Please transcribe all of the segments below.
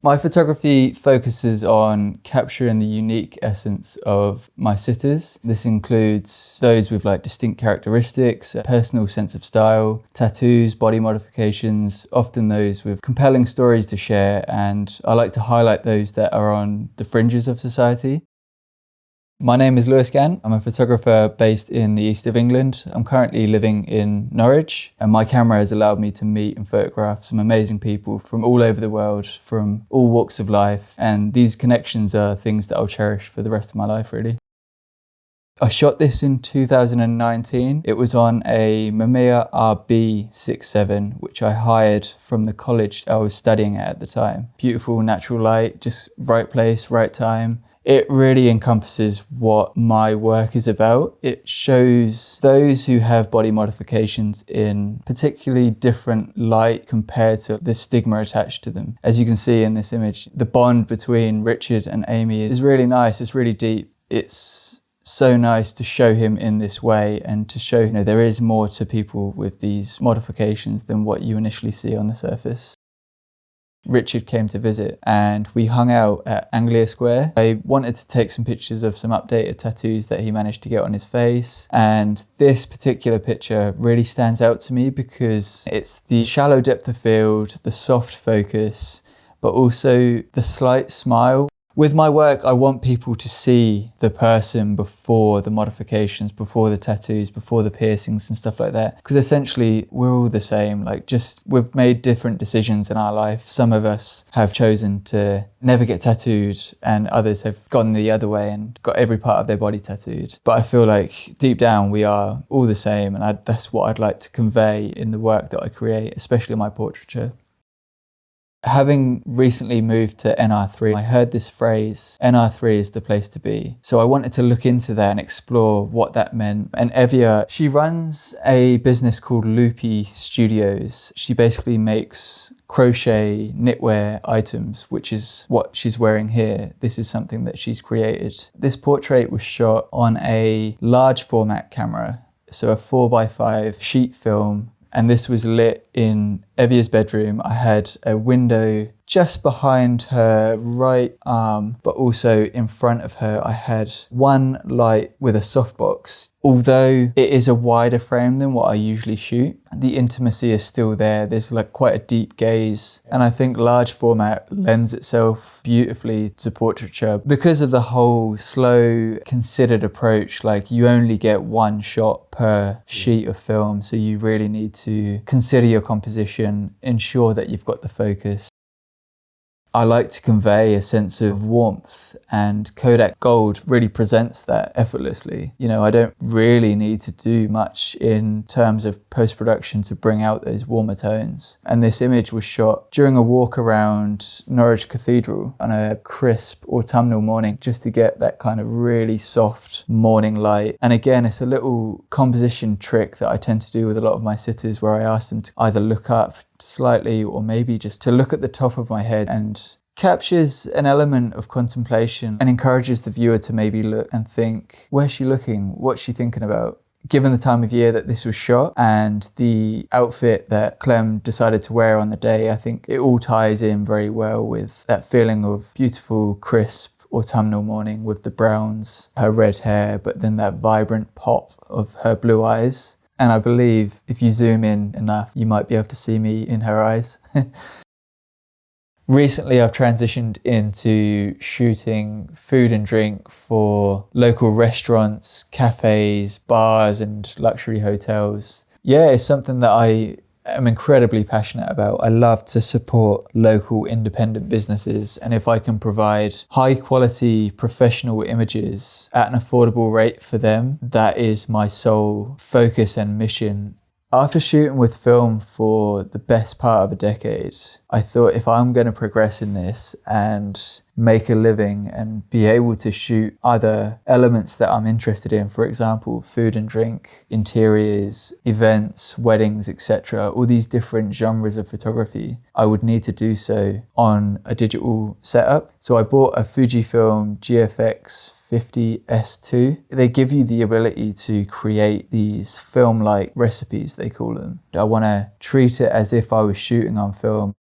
My photography focuses on capturing the unique essence of my sitters. This includes those with distinct characteristics, a personal sense of style, tattoos, body modifications, often those with compelling stories to share, and I like to highlight those that are on the fringes of society. My name is Gant. I'm a photographer based in the east of England. I'm currently living in Norwich, and my camera has allowed me to meet and photograph some amazing people from all over the world, from all walks of life, and these connections are things that I'll cherish for the rest of my life, really. I shot this in 2019. It was on a Mamiya RB67, which I hired from the college I was studying at the time. Beautiful natural light, just right place, right time. It really encompasses what my work is about. It shows those who have body modifications in particularly different light compared to the stigma attached to them. As you can see in this image, the bond between Richard and Amy is really nice, it's really deep. It's so nice to show him in this way and to show there is more to people with these modifications than what you initially see on the surface. Richard came to visit and we hung out at Anglia Square. I wanted to take some pictures of some updated tattoos that he managed to get on his face, and this particular picture really stands out to me because it's the shallow depth of field, the soft focus, but also the slight smile. With my work, I want people to see the person before the modifications, before the tattoos, before the piercings and stuff like that. Because essentially, we're all the same. We've made different decisions in our life. Some of us have chosen to never get tattooed, and others have gone the other way and got every part of their body tattooed. But I feel like deep down, we are all the same, and that's what I'd like to convey in the work that I create, especially my portraiture. Having recently moved to NR3, I heard this phrase, NR3 is the place to be. So I wanted to look into that and explore what that meant. And Evia, she runs a business called Loopy Studios. She basically makes crochet knitwear items, which is what she's wearing here. This is something that she's created. This portrait was shot on a large format camera, so a 4x5 sheet film. And this was lit in Evia's bedroom. I had a window just behind her right arm, but also in front of her, I had one light with a softbox. Although it is a wider frame than what I usually shoot, the intimacy is still there. There's quite a deep gaze. And I think large format lends itself beautifully to portraiture because of the whole slow, considered approach. You only get one shot per sheet of film. So you really need to consider your composition, ensure that you've got the focus. I like to convey a sense of warmth, and Kodak Gold really presents that effortlessly. I don't really need to do much in terms of post-production to bring out those warmer tones. And this image was shot during a walk around Norwich Cathedral on a crisp autumnal morning, just to get that kind of really soft morning light. And again, it's a little composition trick that I tend to do with a lot of my sitters, where I ask them to either look up slightly or maybe just to look at the top of my head, and captures an element of contemplation and encourages the viewer to maybe look and think, where's she looking? What's she thinking about? Given the time of year that this was shot and the outfit that Clem decided to wear on the day, I think it all ties in very well with that feeling of beautiful, crisp autumnal morning with the browns, her red hair, but then that vibrant pop of her blue eyes. And I believe if you zoom in enough, you might be able to see me in her eyes. Recently, I've transitioned into shooting food and drink for local restaurants, cafes, bars, and luxury hotels. Yeah, it's something that I am incredibly passionate about. I love to support local independent businesses, and if I can provide high quality professional images at an affordable rate for them, that is my sole focus and mission. After shooting with film for the best part of a decade, I thought if I'm going to progress in this and make a living and be able to shoot other elements that I'm interested in, for example, food and drink, interiors, events, weddings, etc., all these different genres of photography, I would need to do so on a digital setup. So I bought a Fujifilm GFX 50S2. They give you the ability to create these film-like recipes, they call them. I want to treat it as if I was shooting on film.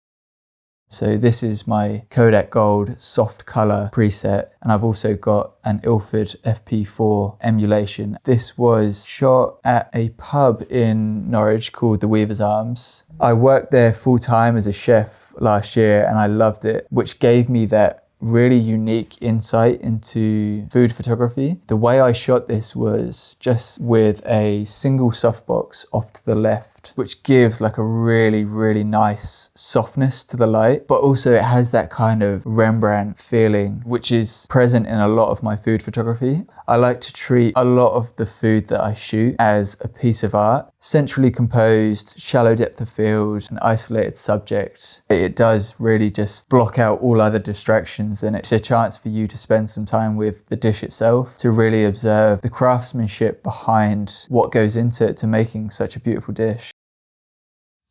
So this is my Kodak Gold soft color preset, and I've also got an Ilford FP4 emulation. This was shot at a pub in Norwich called the Weaver's Arms. I worked there full time as a chef last year and I loved it, which gave me that really unique insight into food photography. The way I shot this was just with a single softbox off to the left, which gives like a really, really nice softness to the light, but also it has that kind of Rembrandt feeling, which is present in a lot of my food photography. I like to treat a lot of the food that I shoot as a piece of art. Centrally composed, shallow depth of field, an isolated subject. It does really just block out all other distractions, and it's a chance for you to spend some time with the dish itself, to really observe the craftsmanship behind what goes into it to making such a beautiful dish.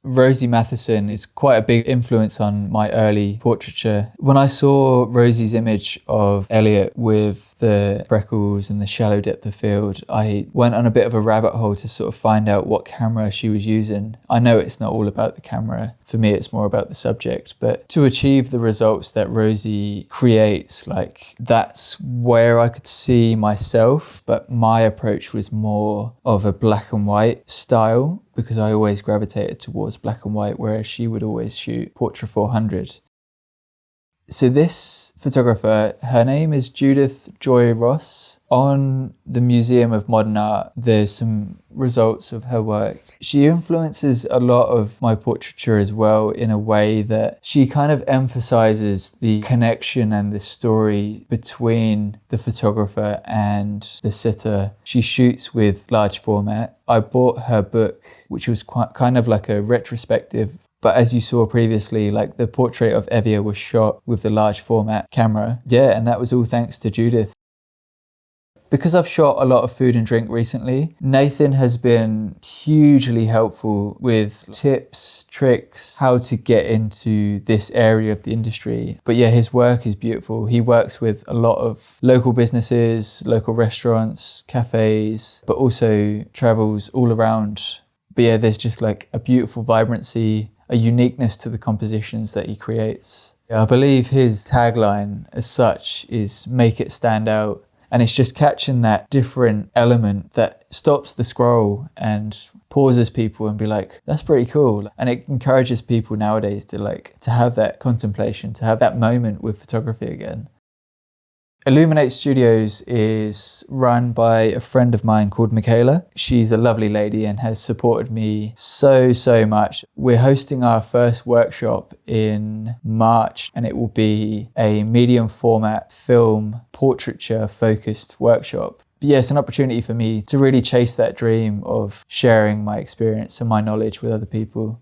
Rosie Matheson is quite a big influence on my early portraiture. When I saw Rosie's image of Elliot with the freckles and the shallow depth of field, I went on a bit of a rabbit hole to sort of find out what camera she was using. I know it's not all about the camera. For me, it's more about the subject. But to achieve the results that Rosie creates, like that's where I could see myself. But my approach was more of a black and white style, because I always gravitated towards black and white, whereas she would always shoot Portrait 400. So this photographer, her name is Judith Joy Ross. On the Museum of Modern Art, there's some results of her work. She influences a lot of my portraiture as well, in a way that she kind of emphasizes the connection and the story between the photographer and the sitter. She shoots with large format. I bought her book, which was kind of like a retrospective. But as you saw previously, like the portrait of Evia was shot with the large format camera. Yeah, and that was all thanks to Judith. Because I've shot a lot of food and drink recently, Nathan has been hugely helpful with tips, tricks, how to get into this area of the industry. But yeah, his work is beautiful. He works with a lot of local businesses, local restaurants, cafes, but also travels all around. But yeah, there's just like a beautiful vibrancy, a uniqueness to the compositions that he creates. I believe his tagline as such is "make it stand out." And it's just catching that different element that stops the scroll and pauses people and be like, that's pretty cool. And it encourages people nowadays to have that contemplation, to have that moment with photography again. Illuminate Studios is run by a friend of mine called Michaela. She's a lovely lady and has supported me so much. We're hosting our first workshop in March, and it will be a medium format film portraiture focused workshop. But yeah, it's an opportunity for me to really chase that dream of sharing my experience and my knowledge with other people.